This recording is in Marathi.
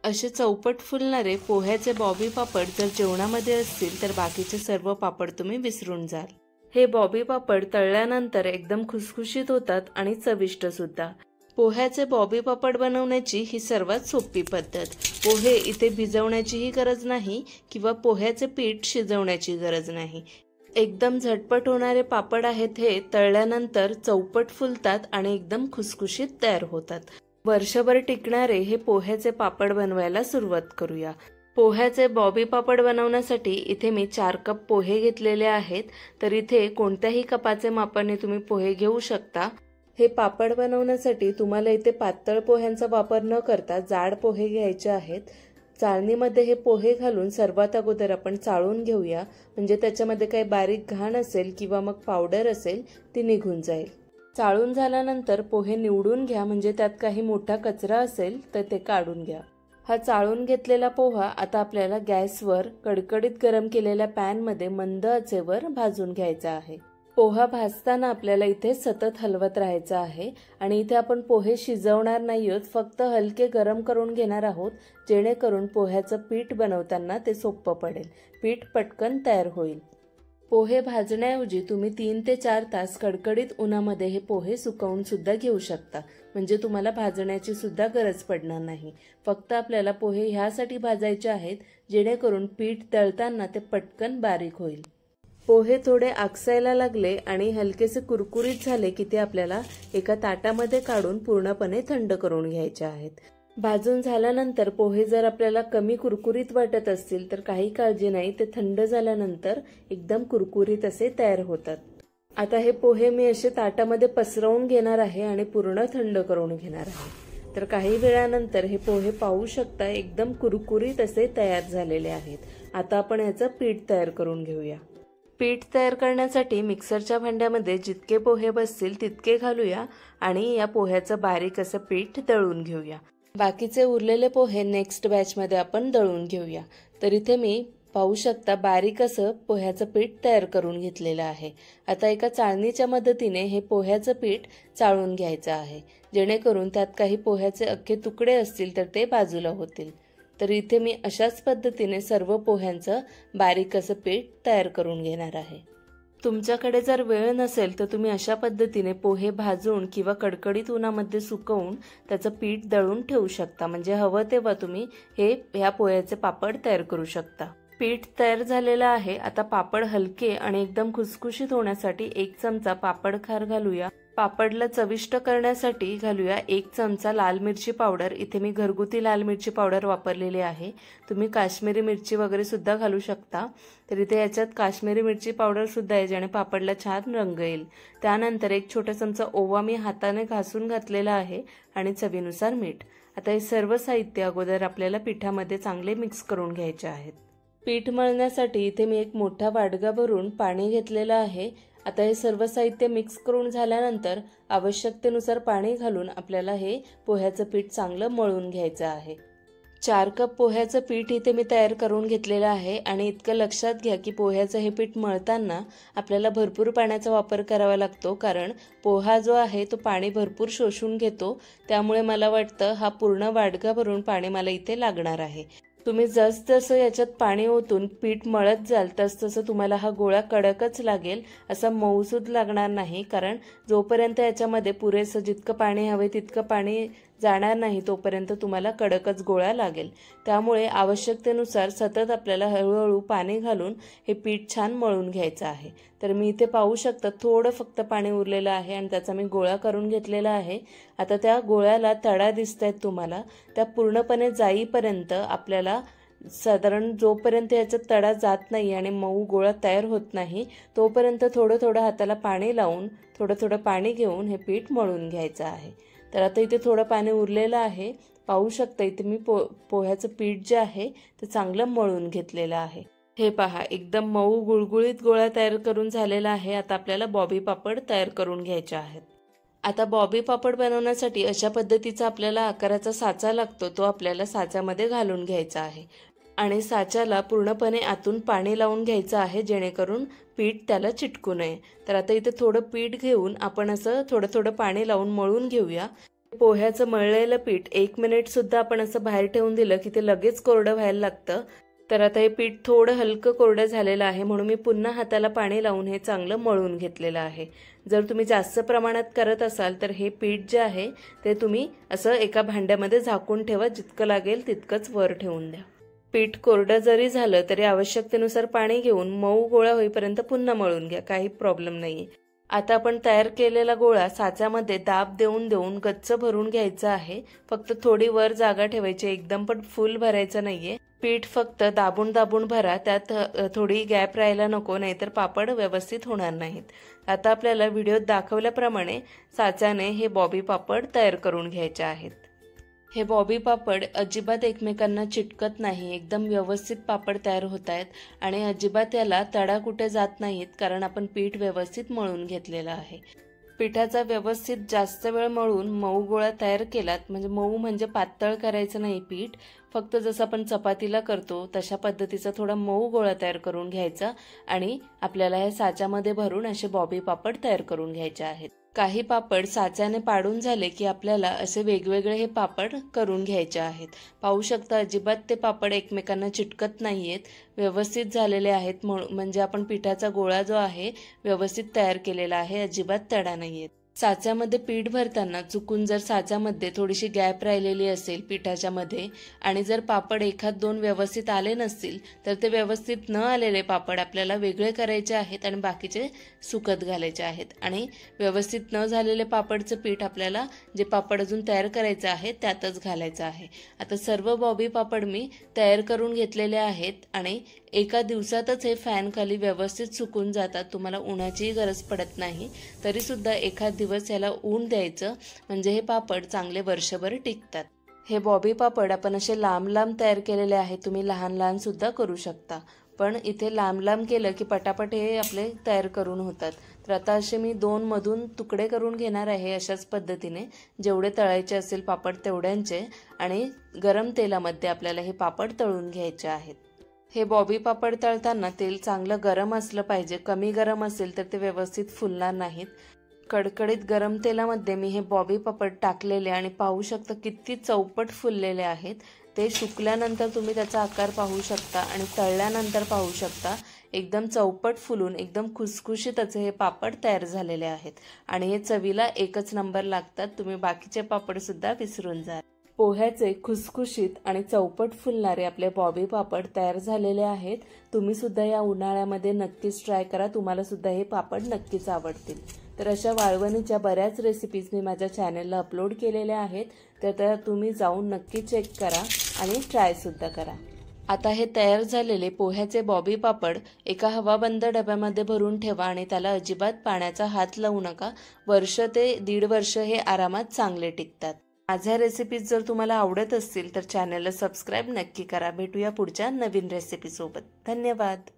असे चौपट फुलणारे पोह्याचे बॉबी पापड जर जेवणामध्ये असतील तर बाकीचे सर्व पापड तुम्ही विसरून जाल। हे बॉबी पापड तळल्यानंतर एकदम खुसखुशीत होतात आणि चविष्ट सुद्धा। पोह्याचे बॉबी पापड बनवण्याची ही सर्वात सोपी पद्धत। पोहे इथे भिजवण्याचीही गरज नाही किंवा पोह्याचे पीठ शिजवण्याची गरज नाही। एकदम झटपट होणारे पापड आहेत हे। तळल्यानंतर चौपट फुलतात आणि एकदम खुसखुशीत तयार होतात। वर्षभर टिकणारे हे पोह्याचे पापड बनवायला सुरुवात करूया। पोह्याचे बॉबी पापड बनवण्यासाठी इथे मी 4 कप पोहे घेतलेले आहेत। तर इथे कोणत्याही कपाचे मापाने तुम्ही पोहे घेऊ शकता। हे पापड बनवण्यासाठी तुम्हाला इथे पातळ पोह्यांचा वापर न करता जाड पोहे घ्यायचे आहेत। चाळणीमध्ये हे पोहे घालून सर्वात अगोदर आपण चाळून घेऊया, म्हणजे त्याच्यामध्ये काही बारीक घाण असेल किंवा मग पावडर असेल ती निघून जाईल। चाळून झाल्यानंतर पोहे निवडून घ्या, म्हणजे त्यात काही मोठा कचरा असेल तर ते काढून घ्या। हा चाळून घेतलेला पोहा आता आपल्याला गॅसवर कडकडीत गरम केलेल्या पॅनमध्ये मंद आचेवर भाजून घ्यायचा आहे। पोहा भाजताना आपल्याला इथे सतत हलवत राहायचं आहे आणि इथे आपण पोहे शिजवणार नाही आहोत, फक्त हलके गरम करून घेणार आहोत, जेणेकरून पोह्याचं पीठ बनवताना ते सोपं पडेल, पीठ पटकन तयार होईल। पोहे भाजण्याऐवजी तुम्ही 3 ते 4 तास कडकडीत उन्हामध्ये हे पोहे सुकवून सुद्धा घेऊ शकता, म्हणजे तुम्हाला भाजण्याची सुद्धा गरज पडणार नाही। फक्त आपल्याला पोहे ह्यासाठी भाजायचे आहेत जेणेकरून पीठ तळताना ते पटकन बारीक होईल। पोहे थोडे आकसायला लागले आणि हलकेसे कुरकुरीत झाले की ते आपल्याला एका ताटामध्ये काढून पूर्णपणे थंड करून घ्यायचे आहेत। भाजून झाल्यानंतर पोहे जर आपल्याला कमी कुरकुरीत वाटत असतील तर काही काळजी नाही, ते थंड झाल्यानंतर एकदम कुरकुरीत असे तयार होतात। आता हे पोहे मी असे ताटामध्ये पसरवून घेणार आहे आणि पूर्ण थंड करून घेणार आहे। तर काही वेळानंतर हे पोहे पाहू शकता एकदम कुरकुरीत असे तयार झालेले आहेत। आता आपण याचं पीठ तयार करून घेऊया। पीठ तयार करण्यासाठी मिक्सरच्या भांड्यामध्ये जितके पोहे बसतील तितके घालूया आणि या पोह्याचं बारीक असं पीठ दळून घेऊया। बाकीचे उरलेले पोहे नेक्स्ट बॅचमध्ये आपण दळून घेऊया। तर इथे मी पाहू शकता बारीक असं पोह्याचं पीठ तयार करून घेतलेलं आहे। आता एका चाळणीच्या मदतीने हे पोह्याचं पीठ चाळून घ्यायचं आहे, जेणेकरून त्यात काही पोह्याचे अख्खे तुकडे असतील तर ते बाजूला होतील। तर इथे मी अशाच पद्धतीने सर्व पोह्यांचं बारीक असं पीठ तयार करून घेणार आहे। तुमच्याकडे जर वेळ नसेल तर तुम्ही अशा पद्धतीने पोहे भाजून किंवा कडकडीत उन्हामध्ये सुकवून त्याचं पीठ दळून ठेवू शकता, म्हणजे हवं तेव्हा तुम्ही ह्या पोह्याचे पापड तयार करू शकता। पीठ तयार झालेलं आहे। आता पापड हलके आणि एकदम खुसखुशीत होण्यासाठी 1 चमचा पापड खार घालूया। पापडला चविष्ट करण्यासाठी घालूया 1 चमचा लाल मिरची पावडर। इथे मी घरगुती लाल मिरची पावडर वापरलेली आहे, तुम्ही काश्मीरी मिरची वगैरे सुद्धा घालू शकता। तर इथे याच्यात काश्मीरी मिरची पावडर सुद्धा आहे, ज्याने पापडला छान रंग येईल। त्यानंतर 1 छोटा चमचा ओवा मी हाताने घासून घातलेला आहे आणि चवीनुसार मीठ। आता हे सर्व साहित्य अगोदर आपल्याला पिठामध्ये चांगले मिक्स करून घ्यायचे आहेत। पीठ मळण्यासाठी इथे मी एक मोठा वाडगा भरून पाणी घेतलेलं आहे। आता हे सर्व साहित्य मिक्स करून झाल्यानंतर आवश्यकतेनुसार पाणी घालून आपल्याला हे पोह्याचं पीठ चांगलं मळून घ्यायचं आहे। 4 कप पोह्याचं पीठ इथे मी तयार करून घेतलेलं आहे आणि इतकं लक्षात घ्या की पोह्याचं हे पीठ मळताना आपल्याला भरपूर पाण्याचा वापर करावा लागतो, कारण पोहा जो आहे तो पाणी भरपूर शोषून घेतो। त्यामुळे मला वाटतं हा पूर्ण वाडगा भरून पाणी मला इथे लागणार आहे। तुम्ही जसजसं याच्यात पाणी ओतून पीठ मळत जाल तसतसं तुम्हाला हा गोळा कडकच लागेल, असा मऊसूद लागणार नाही, कारण जोपर्यंत याच्यामध्ये पुरेसं जितकं पाणी हवे तितकं पाणी जाणार नाही तोपर्यंत तुम्हाला कडकच गोळा लागेल। त्यामुळे आवश्यकतेनुसार सतत आपल्याला हळूहळू पाणी घालून हे पीठ छान मळून घ्यायचं आहे। तर मी इथे पाहू शकता थोडं फक्त पाणी उरलेलं आहे आणि त्याचा मी गोळा करून घेतलेला आहे। आता त्या गोळ्याला तडा दिसतायत तुम्हाला, त्या पूर्णपणे जाईपर्यंत आपल्याला साधारण जोपर्यंत याचा तडा जात नाही आणि मऊ गोळा तयार होत नाही तोपर्यंत थोडं थोडं हाताला पाणी लावून थोडं थोडं पाणी घेऊन हे पीठ मळून घ्यायचं आहे। तर आता इथे थोडं पाणी उरलेलं आहे, पाहू शकता इथे मी पोह्याचं पीठ जे आहे ते चांगलं मळून घेतलेलं आहे। हे पहा एकदम मऊ गुळगुळीत गोळा तयार करून झालेला आहे। आता आपल्याला बॉबी पापड तयार करून घ्यायचे आहेत। आता बॉबी पापड बनवण्यासाठी अशा पद्धतीचा आपल्याला आकाराचा साचा लागतो, तो आपल्याला साच्यामध्ये घालून घ्यायचा आहे आणि साच्याला पूर्णपणे आतून पाणी लावून घ्यायचं आहे, जेणेकरून पीठ त्याला चिटकू नये। तर आता इथे थोडं पीठ घेऊन आपण असं थोडं थोडं पाणी लावून मळून घेऊया। पोह्याचं मळलेलं पीठ 1 मिनिट सुद्धा आपण असं बाहेर ठेवून दिलं की ते लगेच कोरडं व्हायला लागतं। तर आता हे पीठ थोडं हलकं कोरडं झालेलं आहे म्हणून मी पुन्हा हाताला पाणी लावून हे चांगलं मळून घेतलेलं आहे। जर तुम्ही जास्त प्रमाणात करत असाल तर हे पीठ जे आहे ते तुम्ही असं एका भांड्यामध्ये झाकून ठेवा, जितकं लागेल तितकंच वर ठेवून द्या। पीठ कोरडं जरी झालं तरी आवश्यकतेनुसार पाणी घेऊन मऊ गोळा होईपर्यंत पुन्हा मळून घ्या, काही प्रॉब्लेम नाहीये। आता आपण तयार केलेला गोळा साच्यामध्ये दाब देऊन देऊन गच्च भरून घ्यायचा आहे। फक्त थोडी वर जागा ठेवायची, एकदम पण फुल भरायचं नाहीये। पीठ फक्त दाबून दाबून भरा, त्यात थोडी गॅप राहायला नको, नाहीतर पापड व्यवस्थित होणार नाहीत। आता आपल्याला व्हिडिओत दाखवल्याप्रमाणे साच्याने हे बॉबी पापड तयार करून घ्यायचे आहेत। हे बॉबी पापड अजिबात एकमेकांना चिटकत नाही, एकदम व्यवस्थित पापड तयार होत आहेत आणि अजिबात याला तडा कुठे जात नाहीत, कारण आपण पीठ व्यवस्थित मळून घेतलेलं आहे। पिठाचा व्यवस्थित जास्त वेळ मळून मऊ गोळा तयार केलात, म्हणजे मऊ म्हणजे पातळ करायचं नाही पीठ, फक्त जसं आपण चपातीला करतो तशा पद्धतीचा थोडा मऊ गोळा तयार करून घ्यायचा आणि आपल्याला हे साच्यामध्ये भरून असे बॉबी पापड तयार करून घ्यायचे आहेत। काही पापड साच्याने पाडून झाले की आपल्याला असे वेगवेगळे हे पापड करून घ्यायचे आहेत। पाहू शकता अजिबात ते पापड एकमेकांना चिटकत नाहीयेत, व्यवस्थित झालेले आहेत, म्हणजे आपण पिठाचा गोळा जो आहे व्यवस्थित तयार केलेला आहे, अजिबात तडा नाहीयेत। साच्यामध्ये पीठ भरताना चुकून जर साच्यामध्ये थोडीशी गॅप राहिलेली असेल पिठाच्या मध्ये आणि जर पापड एखाद दोन व्यवस्थित आले नसतील तर ते व्यवस्थित न आलेले पापड आपल्याला वेगळे करायचे आहेत आणि बाकीचे सुकत घालायचे आहेत आणि व्यवस्थित न झालेले पापडचं पीठ आपल्याला जे पापड अजून तयार करायचं आहे त्यातच घालायचं आहे। आता सर्व बॉबी पापड मी तयार करून घेतलेले आहेत आणि एका दिवसातच हे फॅन खाली व्यवस्थित सुकून जातात, तुम्हाला उन्हाचीही गरज पडत नाही। तरी सुद्धा एखाद दिवस याला ऊन द्यायचं, म्हणजे हे पापड चांगले वर्षभर टिकतात। हे बॉबी पापड आपण असे लांब लांब तयार केलेले आहेत, तुम्ही लहान लहान सुद्धा करू शकता, पण इथे लांब लांब केलं की पटापट हे आपले तयार करून होतात। तर आता असे मी 2 मधून तुकडे करून घेणार आहे, अशाच पद्धतीने जेवढे तळायचे असेल पापड तेवढ्यांचे, आणि गरम तेलामध्ये आपल्याला हे पापड तळून घ्यायचे आहेत। हे बॉबी पापड तळताना तेल चांगलं गरम असलं पाहिजे, कमी गरम असेल तर ते व्यवस्थित फुलणार नाहीत। कडकडीत गरम तेलामध्ये मी हे बॉबी पापड टाकलेले आणि पाहू शकता किती चौपट फुललेले आहेत। ते सुकल्यानंतर तुम्ही त्याचा आकार पाहू शकता आणि तळल्यानंतर पाहू शकता एकदम चौपट फुलून एकदम खुसखुशीत असे हे पापड तयार झालेले आहेत आणि हे चवीला एकच नंबर लागतात, तुम्ही बाकीचे पापड सुद्धा विसरून जा। पोह्याचे खुसखुशीत आणि चौपट फुलणारे आपले बॉबी पापड तयार झालेले आहेत। तुम्ही सुद्धा या उन्हाळ्यामध्ये नक्कीच ट्राय करा, तुम्हाला सुद्धा हे पापड नक्कीच आवडतील। तर अशा वाळवणीच्या बऱ्याच रेसिपीज मी माझ्या चॅनलला अपलोड केलेल्या आहेत, तर त्या तुम्ही जाऊन नक्की चेक करा आणि ट्राय सुद्धा करा। आता हे तयार झालेले पोह्याचे बॉबी पापड एका हवाबंद डब्यामध्ये भरून ठेवा आणि त्याला अजिबात पाण्याचा हात लावू नका, वर्ष ते 1.5 वर्ष हे आरामात चांगले टिकतात। माझ्या रेसिपीज जर तुम्हाला आवडत असतील तर चॅनलला सबस्क्राईब नक्की करा। भेटूया पुढच्या नवीन रेसिपी सोबत। धन्यवाद।